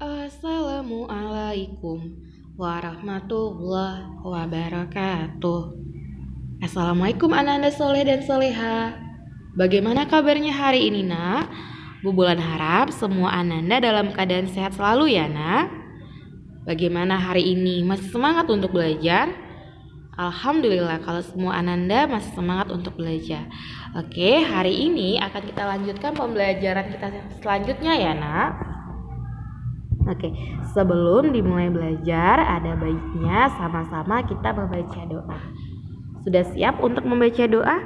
Assalamualaikum warahmatullahi wabarakatuh. Assalamualaikum anak-anak soleh dan soleha. Bagaimana kabarnya hari ini, nak? Bu Bulan harap semua anak-anak dalam keadaan sehat selalu ya, nak. Bagaimana hari ini? Masih semangat untuk belajar? Alhamdulillah kalau semua anak-anak masih semangat untuk belajar. Oke, hari ini akan kita lanjutkan pembelajaran kita selanjutnya ya, nak. Oke, sebelum dimulai belajar, ada baiknya sama-sama kita membaca doa. Sudah siap untuk membaca doa?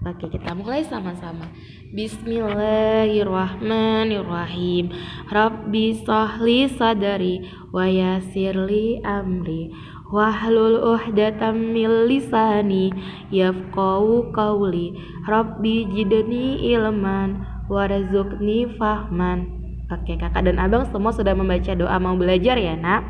Oke, kita mulai sama-sama. Bismillahirrahmanirrahim. Rabbi sahli sadari wa yassirli amri wahlul 'uqdatam min lisani yafqahu qawli. Rabbi zidni ilman warzuqni fahman. Oke, kakak dan abang semua sudah membaca doa mau belajar ya, nak?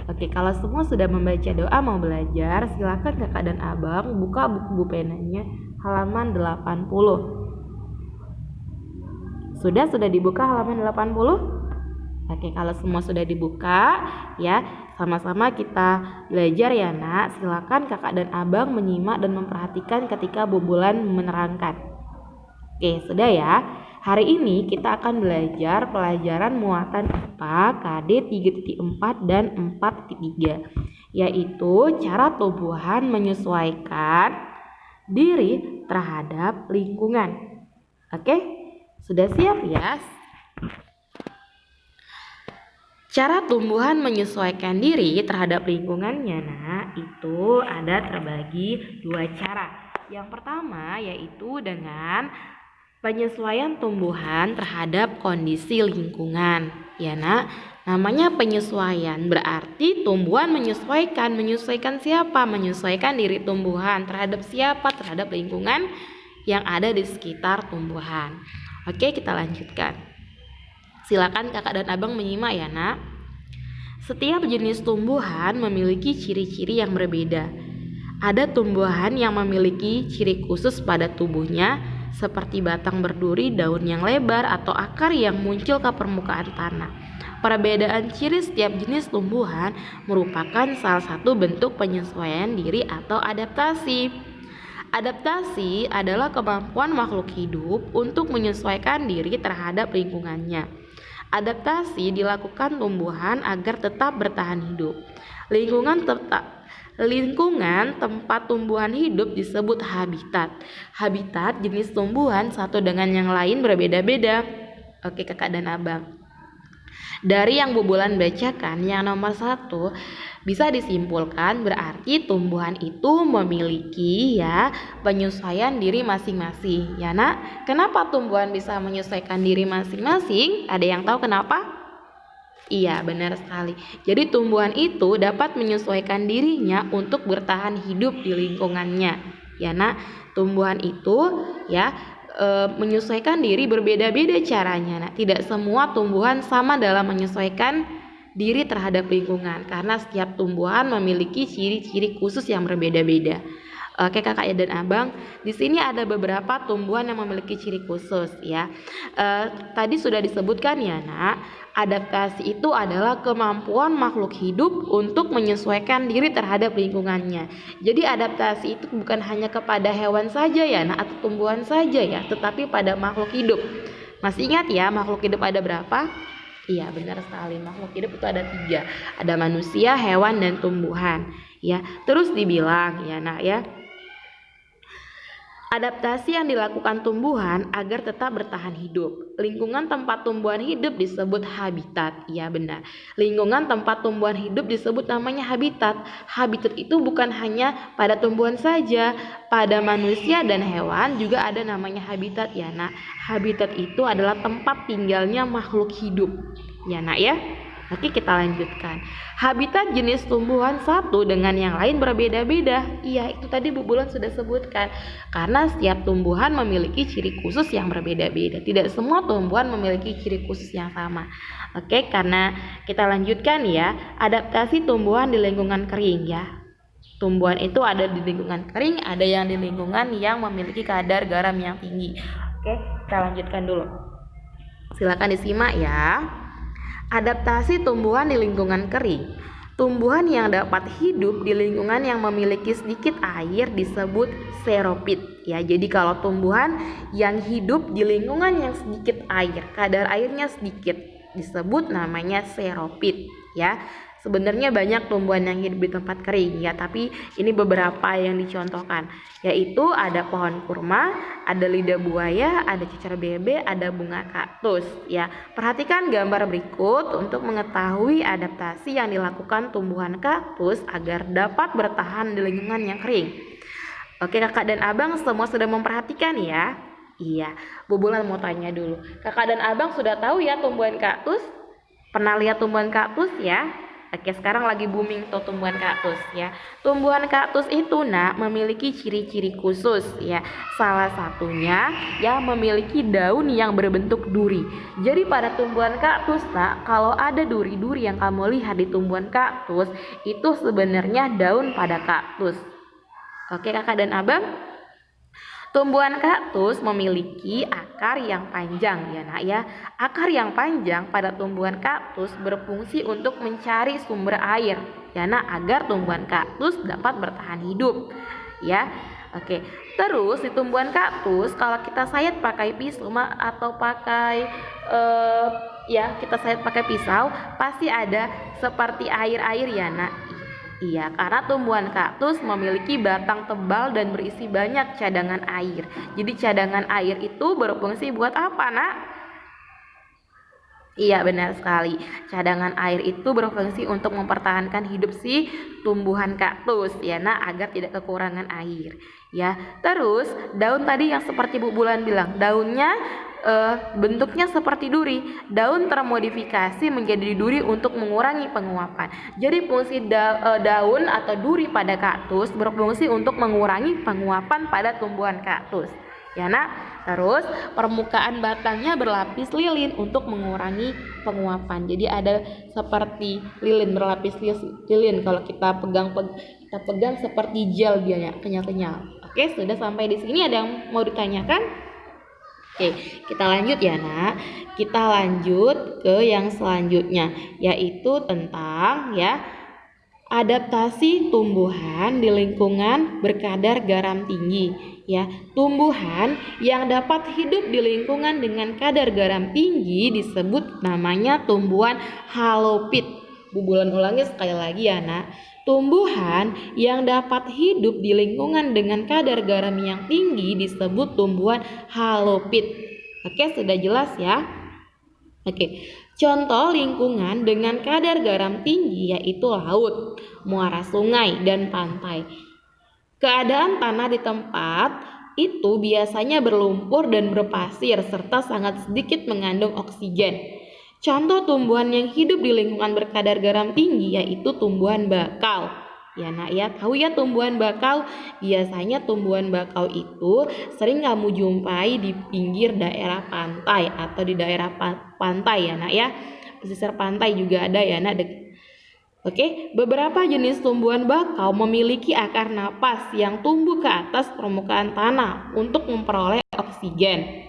Oke, kalau semua sudah membaca doa mau belajar, silakan kakak dan abang buka buku penanya halaman 80. Sudah dibuka halaman 80? Oke, kalau semua sudah dibuka, ya, sama-sama kita belajar ya, nak. Silakan kakak dan abang menyimak dan memperhatikan ketika Bu Bulan menerangkan. Oke, sudah ya. Hari ini kita akan belajar pelajaran muatan IPA KD 3.4 dan 4.3, yaitu cara tumbuhan menyesuaikan diri terhadap lingkungan. Oke, sudah siap ya? Cara tumbuhan menyesuaikan diri terhadap lingkungannya, nah, itu ada terbagi dua cara. Yang pertama yaitu dengan penyesuaian tumbuhan terhadap kondisi lingkungan. Ya, nak, namanya penyesuaian berarti tumbuhan menyesuaikan siapa? Menyesuaikan diri tumbuhan terhadap siapa? Terhadap lingkungan yang ada di sekitar tumbuhan. Oke, kita lanjutkan. Silakan kakak dan abang menyimak ya, nak. Setiap jenis tumbuhan memiliki ciri-ciri yang berbeda. Ada tumbuhan yang memiliki ciri khusus pada tubuhnya, seperti batang berduri, daun yang lebar, atau akar yang muncul ke permukaan tanah. Perbedaan ciri setiap jenis tumbuhan merupakan salah satu bentuk penyesuaian diri atau adaptasi. Adaptasi adalah kemampuan makhluk hidup untuk menyesuaikan diri terhadap lingkungannya. Adaptasi dilakukan tumbuhan agar tetap bertahan hidup. Lingkungan tempat tumbuhan hidup disebut habitat. Habitat jenis tumbuhan satu dengan yang lain berbeda-beda. Oke, kakak dan abang. Dari yang Bu Bulan bacakan, yang nomor 1 bisa disimpulkan berarti tumbuhan itu memiliki penyesuaian diri masing-masing. Ya, nak, kenapa tumbuhan bisa menyesuaikan diri masing-masing? Ada yang tahu kenapa? Iya, benar sekali. Jadi tumbuhan itu dapat menyesuaikan dirinya untuk bertahan hidup di lingkungannya. Ya, nak, tumbuhan itu menyesuaikan diri berbeda-beda caranya. Nah, tidak semua tumbuhan sama dalam menyesuaikan diri terhadap lingkungan karena setiap tumbuhan memiliki ciri-ciri khusus yang berbeda-beda. Oke, kakak dan abang, di sini ada beberapa tumbuhan yang memiliki ciri khusus ya. Tadi sudah disebutkan ya, nak, adaptasi itu adalah kemampuan makhluk hidup untuk menyesuaikan diri terhadap lingkungannya. Jadi adaptasi itu bukan hanya kepada hewan saja ya, nak, atau tumbuhan saja ya, tetapi pada makhluk hidup. Masih ingat ya makhluk hidup ada berapa? Iya, benar sekali, makhluk hidup itu ada 3. Ada manusia, hewan, dan tumbuhan. Ya, terus dibilang ya, nak, ya. Adaptasi yang dilakukan tumbuhan agar tetap bertahan hidup. Lingkungan tempat tumbuhan hidup disebut habitat. Ya, benar. Lingkungan tempat tumbuhan hidup disebut namanya habitat. Habitat itu bukan hanya pada tumbuhan saja, pada manusia dan hewan juga ada namanya habitat ya, nak. Habitat itu adalah tempat tinggalnya makhluk hidup. Ya, nak, ya. Oke, kita lanjutkan. Habitat jenis tumbuhan satu dengan yang lain berbeda-beda. Iya, itu tadi Bu Bulan sudah sebutkan. Karena setiap tumbuhan memiliki ciri khusus yang berbeda-beda. Tidak semua tumbuhan memiliki ciri khusus yang sama. Oke, karena kita lanjutkan ya. Adaptasi tumbuhan di lingkungan kering ya. Tumbuhan itu ada di lingkungan kering, ada yang di lingkungan yang memiliki kadar garam yang tinggi. Oke, kita lanjutkan dulu. Silakan disimak ya. Adaptasi tumbuhan di lingkungan kering. Tumbuhan yang dapat hidup di lingkungan yang memiliki sedikit air disebut xeropit. Ya, jadi kalau tumbuhan yang hidup di lingkungan yang sedikit air, kadar airnya sedikit, disebut namanya xeropit. Ya, sebenarnya banyak tumbuhan yang hidup di tempat kering ya, tapi ini beberapa yang dicontohkan, yaitu ada pohon kurma, ada lidah buaya, ada cecer bebek, ada bunga kaktus ya. Perhatikan gambar berikut untuk mengetahui adaptasi yang dilakukan tumbuhan kaktus agar dapat bertahan di lingkungan yang kering. Oke, kakak dan abang semua sudah memperhatikan ya? Iya, Bu Bulan mau tanya dulu. Kakak dan abang sudah tahu ya tumbuhan kaktus? Pernah lihat tumbuhan kaktus ya? Oke, sekarang lagi booming tuh tumbuhan kaktus ya. Tumbuhan kaktus itu memiliki ciri-ciri khusus ya. Salah satunya yang memiliki daun yang berbentuk duri. Jadi pada tumbuhan kaktus kalau ada duri-duri yang kamu lihat di tumbuhan kaktus, itu sebenarnya daun pada kaktus. Oke, kakak dan abang? Tumbuhan kaktus memiliki akar yang panjang ya nak ya. Akar yang panjang pada tumbuhan kaktus berfungsi untuk mencari sumber air ya nak, agar tumbuhan kaktus dapat bertahan hidup ya. Oke, terus di tumbuhan kaktus kalau kita sayat pakai pisau atau pakai kita sayat pakai pisau, pasti ada seperti air-air ya nak. Iya, karena tumbuhan kaktus memiliki batang tebal dan berisi banyak cadangan air. Jadi cadangan air itu berfungsi buat apa, nak? Iya, benar sekali. Cadangan air itu berfungsi untuk mempertahankan hidup si tumbuhan kaktus, ya, nak, agar tidak kekurangan air. Ya, terus daun tadi yang seperti Bu Bulan bilang, daunnya bentuknya seperti duri. Daun termodifikasi menjadi duri untuk mengurangi penguapan. Jadi fungsi daun atau duri pada kaktus berfungsi untuk mengurangi penguapan pada tumbuhan kaktus. Ya nak, terus permukaan batangnya berlapis lilin untuk mengurangi penguapan. Jadi ada seperti lilin, berlapis lilin. Kalau kita pegang seperti gel dia kenyal-kenyal. Oke, sudah sampai di sini. Ada yang mau ditanyakan? Oke, kita lanjut ya nak. Kita lanjut ke yang selanjutnya, yaitu tentang adaptasi tumbuhan di lingkungan berkadar garam tinggi. Ya, tumbuhan yang dapat hidup di lingkungan dengan kadar garam tinggi disebut namanya tumbuhan halofit. Bu Bulan ulangi sekali lagi ya nak. Tumbuhan yang dapat hidup di lingkungan dengan kadar garam yang tinggi disebut tumbuhan halofit. Oke, sudah jelas ya? Oke, contoh lingkungan dengan kadar garam tinggi yaitu laut, muara sungai, dan pantai. Keadaan tanah di tempat itu biasanya berlumpur dan berpasir serta sangat sedikit mengandung oksigen. Contoh tumbuhan yang hidup di lingkungan berkadar garam tinggi yaitu tumbuhan bakau. Ya nak ya, tahu ya tumbuhan bakau? Biasanya tumbuhan bakau itu sering kamu jumpai di pinggir daerah pantai atau di daerah pantai ya nak ya. Pesisir pantai juga ada ya nak. Oke, beberapa jenis tumbuhan bakau memiliki akar napas yang tumbuh ke atas permukaan tanah untuk memperoleh oksigen.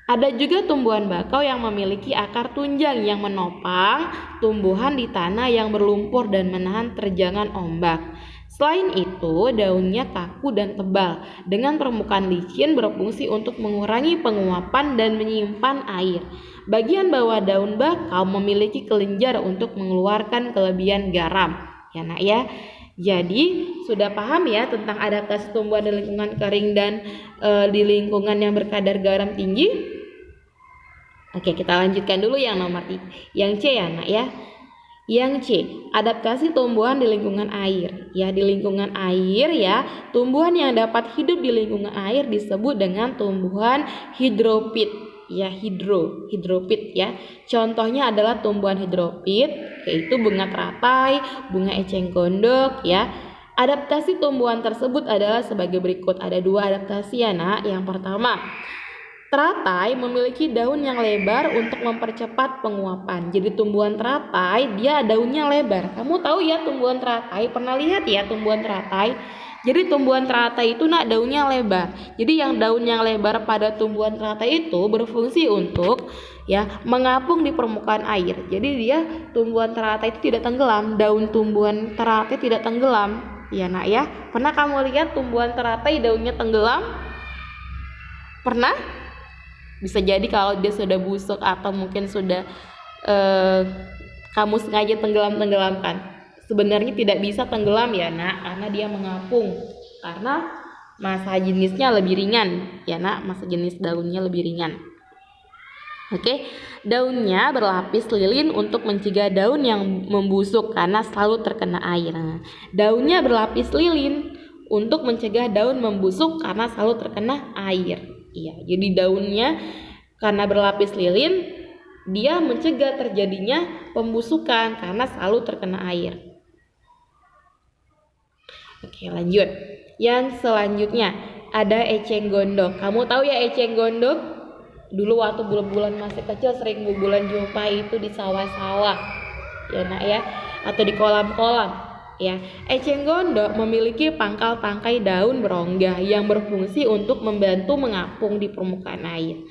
Ada juga tumbuhan bakau yang memiliki akar tunjang yang menopang tumbuhan di tanah yang berlumpur dan menahan terjangan ombak. Selain itu, daunnya kaku dan tebal dengan permukaan licin berfungsi untuk mengurangi penguapan dan menyimpan air. Bagian bawah daun bakau memiliki kelenjar untuk mengeluarkan kelebihan garam. Ya nak ya. Jadi sudah paham ya tentang adaptasi tumbuhan di lingkungan kering dan di lingkungan yang berkadar garam tinggi. Oke, kita lanjutkan dulu yang nomor yang C ya nak ya. Yang C, adaptasi tumbuhan di lingkungan air. Ya, di lingkungan air ya, tumbuhan yang dapat hidup di lingkungan air disebut dengan tumbuhan hidropit. Ya, hidropit ya. Contohnya adalah tumbuhan hidropit, yaitu bunga teratai, bunga eceng gondok ya. Adaptasi tumbuhan tersebut adalah sebagai berikut. Ada dua adaptasi ya nak. Yang pertama, Teratai memiliki daun yang lebar untuk mempercepat penguapan. Jadi tumbuhan teratai dia daunnya lebar. Kamu tahu ya tumbuhan teratai? Pernah lihat ya tumbuhan teratai? Jadi tumbuhan teratai itu daunnya lebar. Jadi yang daun yang lebar pada tumbuhan teratai itu berfungsi untuk mengapung di permukaan air. Jadi dia tumbuhan teratai itu tidak tenggelam. Daun tumbuhan teratai tidak tenggelam. Ya nak ya. Pernah kamu lihat tumbuhan teratai daunnya tenggelam? Pernah? Bisa jadi kalau dia sudah busuk atau mungkin sudah kamu sengaja tenggelamkan. Sebenarnya tidak bisa tenggelam ya nak, karena dia mengapung. Karena massa jenisnya lebih ringan ya nak, massa jenis daunnya lebih ringan. Oke, daunnya berlapis lilin untuk mencegah daun yang membusuk karena selalu terkena air. Daunnya berlapis lilin untuk mencegah daun membusuk karena selalu terkena air. Iya, jadi daunnya karena berlapis lilin, dia mencegah terjadinya pembusukan karena selalu terkena air. Oke, lanjut. Yang selanjutnya ada eceng gondok. Kamu tahu ya eceng gondok? Dulu waktu bulan masih kecil sering bulan jumpa itu di sawah-sawah. Ya nak ya, atau di kolam-kolam. Ya, eceng gondok memiliki pangkal tangkai daun berongga yang berfungsi untuk membantu mengapung di permukaan air.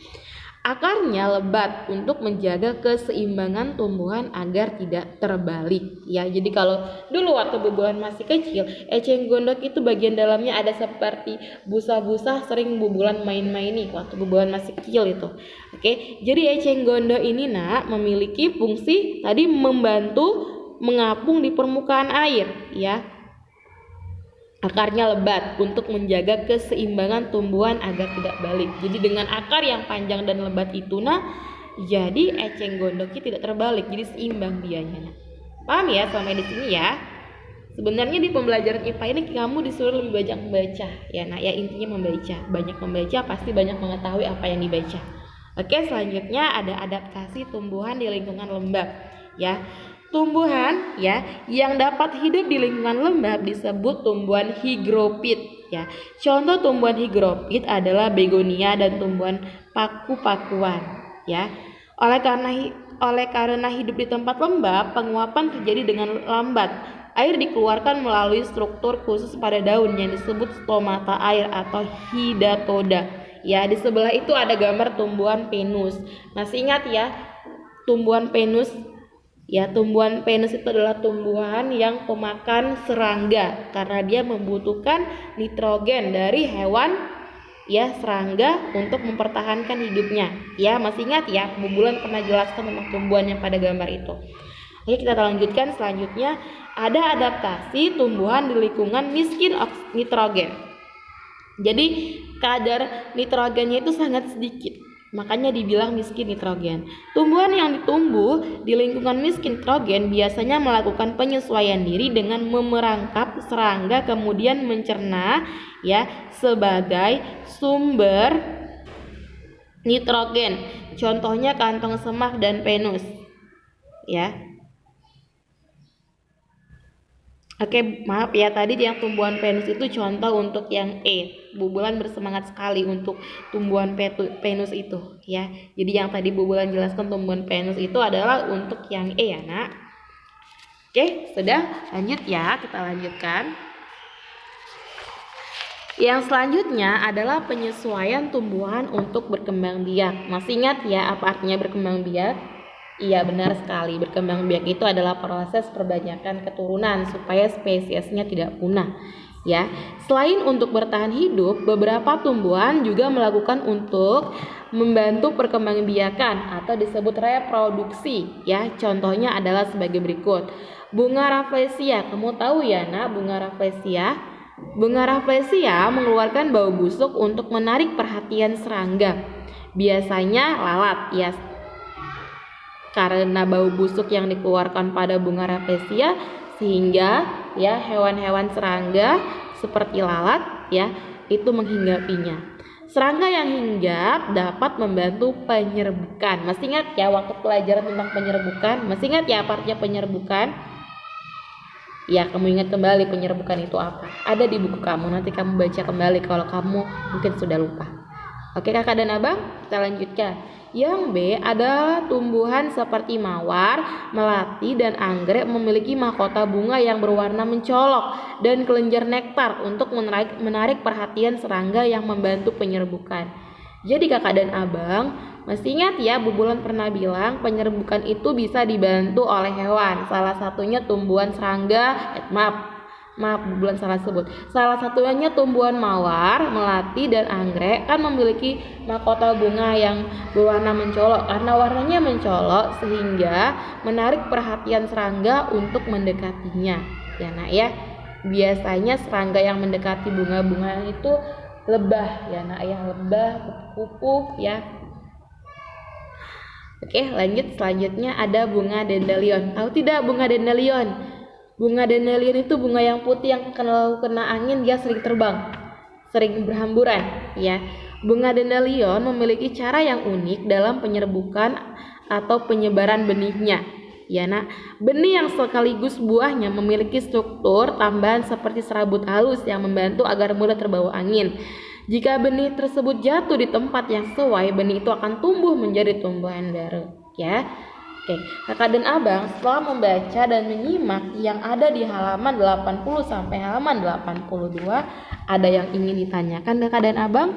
Akarnya lebat untuk menjaga keseimbangan tumbuhan agar tidak terbalik. Ya, jadi kalau dulu waktu bubulan masih kecil, eceng gondok itu bagian dalamnya ada seperti busa-busa, sering bubulan main-main nih waktu bubulan masih kecil itu. Oke, jadi eceng gondok ini nak memiliki fungsi tadi membantu mengapung di permukaan air ya. Akarnya lebat untuk menjaga keseimbangan tumbuhan agar tidak balik. Jadi dengan akar yang panjang dan lebat itu jadi eceng gondoknya tidak terbalik, jadi seimbang dianya. Paham ya sampai di sini ya? Sebenarnya di pembelajaran IPA ini kamu disuruh lebih banyak membaca ya. Nah, ya intinya membaca. Banyak membaca pasti banyak mengetahui apa yang dibaca. Oke, selanjutnya ada adaptasi tumbuhan di lingkungan lembab ya. Tumbuhan yang dapat hidup di lingkungan lembab disebut tumbuhan higrofit ya. Contoh tumbuhan higrofit adalah begonia dan tumbuhan paku-pakuan ya. Oleh karena hidup di tempat lembab, penguapan terjadi dengan lambat. Air dikeluarkan melalui struktur khusus pada daun yang disebut stomata air atau hidatoda. Ya, di sebelah itu ada gambar tumbuhan pinus. Masih ingat ya tumbuhan pinus? Ya, tumbuhan pinus itu adalah tumbuhan yang pemakan serangga karena dia membutuhkan nitrogen dari hewan serangga untuk mempertahankan hidupnya. Ya, masih ingat ya, bubulan pernah jelaskan tentang tumbuhan yang pada gambar itu. Oke, kita lanjutkan. Selanjutnya ada adaptasi tumbuhan di lingkungan miskin nitrogen. Jadi kadar nitrogennya itu sangat sedikit, makanya dibilang miskin nitrogen. Tumbuhan yang ditumbuh di lingkungan miskin nitrogen biasanya melakukan penyesuaian diri dengan memerangkap serangga kemudian mencerna sebagai sumber nitrogen. Contohnya kantong semak dan pinus ya. Oke, maaf ya, tadi yang tumbuhan pinus itu contoh untuk yang Bubulan bersemangat sekali untuk tumbuhan pinus itu ya. Jadi yang tadi Bubulan jelaskan tumbuhan pinus itu adalah untuk yang ya nak. Oke, sudah, lanjut ya, kita lanjutkan. Yang selanjutnya adalah penyesuaian tumbuhan untuk berkembang biak. Masih ingat ya apa artinya berkembang biak? Iya, benar sekali. Berkembang biak itu adalah proses perbanyakan keturunan supaya spesiesnya tidak punah. Ya, selain untuk bertahan hidup, beberapa tumbuhan juga melakukan untuk membantu perkembangbiakan atau disebut reproduksi. Ya, contohnya adalah sebagai berikut. Bunga rafflesia, kamu tahu ya nak bunga rafflesia? Bunga rafflesia mengeluarkan bau busuk untuk menarik perhatian serangga. Biasanya lalat ya. Karena bau busuk yang dikeluarkan pada bunga rafflesia sehingga hewan-hewan serangga seperti lalat itu menghinggapinya. Serangga yang hinggap dapat membantu penyerbukan. Masih ingat ya waktu pelajaran tentang penyerbukan? Masih ingat ya apa artinya penyerbukan? Ya, kamu ingat kembali penyerbukan itu apa? Ada di buku kamu, nanti kamu baca kembali kalau kamu mungkin sudah lupa. Oke kakak dan abang, kita lanjutkan. Yang B adalah tumbuhan seperti mawar, melati, dan anggrek memiliki mahkota bunga yang berwarna mencolok dan kelenjar nektar untuk menarik perhatian serangga yang membantu penyerbukan. Jadi kakak dan abang, masih ingat ya Bu Bulan pernah bilang penyerbukan itu bisa dibantu oleh hewan. Salah satunya tumbuhan serangga, maaf Bu Bulan salah sebut. Salah satunya tumbuhan mawar, melati, dan anggrek kan memiliki mahkota bunga yang berwarna mencolok. Karena warnanya mencolok sehingga menarik perhatian serangga untuk mendekatinya. Ya nak ya. Biasanya serangga yang mendekati bunga-bunga itu lebah ya nak ya, lebah, kupu-kupu ya. Oke, lanjut. Selanjutnya ada bunga dandelion. Tahu tidak bunga dandelion? Bunga dandelion itu bunga yang putih yang kalau kena angin dia sering terbang, sering berhamburan ya. Bunga dandelion memiliki cara yang unik dalam penyerbukan atau penyebaran benihnya. Ya nak, benih yang sekaligus buahnya memiliki struktur tambahan seperti serabut halus yang membantu agar mudah terbawa angin. Jika benih tersebut jatuh di tempat yang sesuai, benih itu akan tumbuh menjadi tumbuhan baru ya. Oke, kakak dan abang setelah membaca dan menyimak yang ada di halaman 80 sampai halaman 82, ada yang ingin ditanyakan kakak dan abang?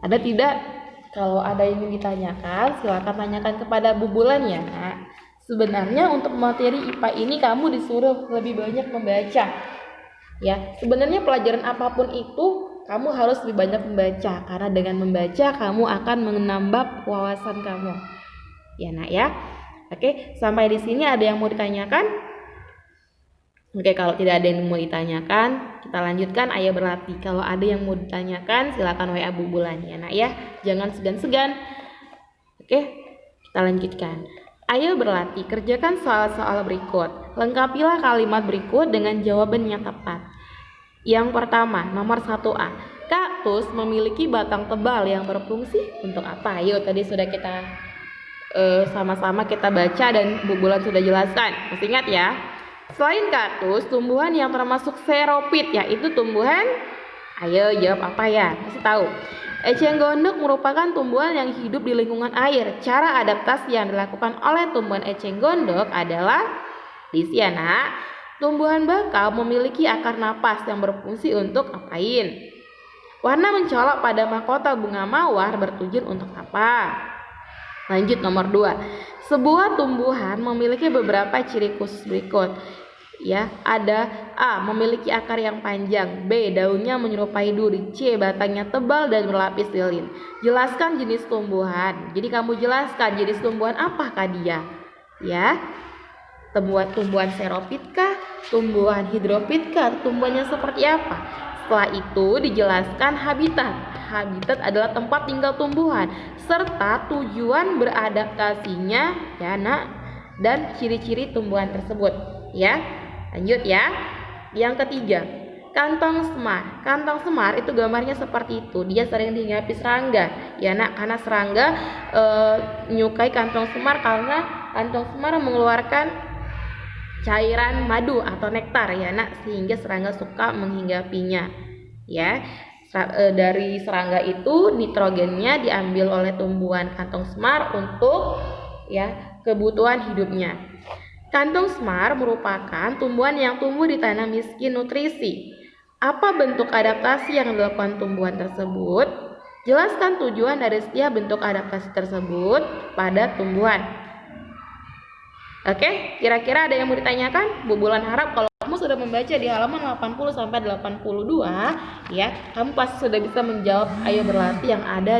Ada tidak? Kalau ada yang ingin ditanyakan, silakan tanyakan kepada Bu Bulan ya. Nah, sebenarnya untuk materi IPA ini kamu disuruh lebih banyak membaca. Ya, sebenarnya pelajaran apapun itu kamu harus lebih banyak membaca karena dengan membaca kamu akan menambah wawasan kamu. Ya nak ya. Oke, sampai di sini ada yang mau ditanyakan? Oke, kalau tidak ada yang mau ditanyakan, kita lanjutkan Ayo Berlatih. Kalau ada yang mau ditanyakan, silakan WA Bu Bulan ya nak ya. Jangan segan-segan. Oke, kita lanjutkan. Ayo berlatih, kerjakan soal-soal berikut. Lengkapilah kalimat berikut dengan jawaban yang tepat. Yang pertama, nomor 1A. Kaktus memiliki batang tebal yang berfungsi untuk apa? Ayo, tadi sudah kita sama-sama kita baca dan Bu Bulan sudah jelaskan. Masih ingat ya? Selain kaktus, tumbuhan yang termasuk xeropit yaitu tumbuhan, ayo jawab apa ya? Kasih tahu. Eceng gondok merupakan tumbuhan yang hidup di lingkungan air. Cara adaptasi yang dilakukan oleh tumbuhan eceng gondok adalah di sini nak. Tumbuhan bakau memiliki akar napas yang berfungsi untuk apain? Warna mencolok pada mahkota bunga mawar bertujuan untuk apa? Lanjut nomor 2. Sebuah tumbuhan memiliki beberapa ciri khusus berikut. Ya, ada A. Memiliki akar yang panjang, B. Daunnya menyerupai duri, C. Batangnya tebal dan berlapis lilin. Jelaskan jenis tumbuhan. Jadi kamu jelaskan jenis tumbuhan apakah dia? Ya. Tumbuhan xeropit kah? Tumbuhan hidropit kah? Tumbuhannya seperti apa? Setelah itu dijelaskan habitat. Habitat adalah tempat tinggal tumbuhan serta tujuan beradaptasinya ya nak, dan ciri-ciri tumbuhan tersebut ya. Lanjut ya. Yang ketiga, kantong semar. Kantong semar itu gambarnya seperti itu. Dia sering dihinggapi serangga ya nak, karena serangga menyukai kantong semar karena kantong semar mengeluarkan cairan madu atau nektar ya nak, sehingga serangga suka menghinggapinya ya. Dari serangga itu nitrogennya diambil oleh tumbuhan kantong semar untuk ya kebutuhan hidupnya. Kantong semar merupakan tumbuhan yang tumbuh di tanah miskin nutrisi. Apa bentuk adaptasi yang dilakukan tumbuhan tersebut? Jelaskan tujuan dari setiap bentuk adaptasi tersebut pada tumbuhan. Oke, kira-kira ada yang mau ditanyakan? Bu Bulan harap kalau kamu sudah membaca di halaman 80 sampai 82 ya, kamu pasti sudah bisa menjawab Ayo Berlatih yang ada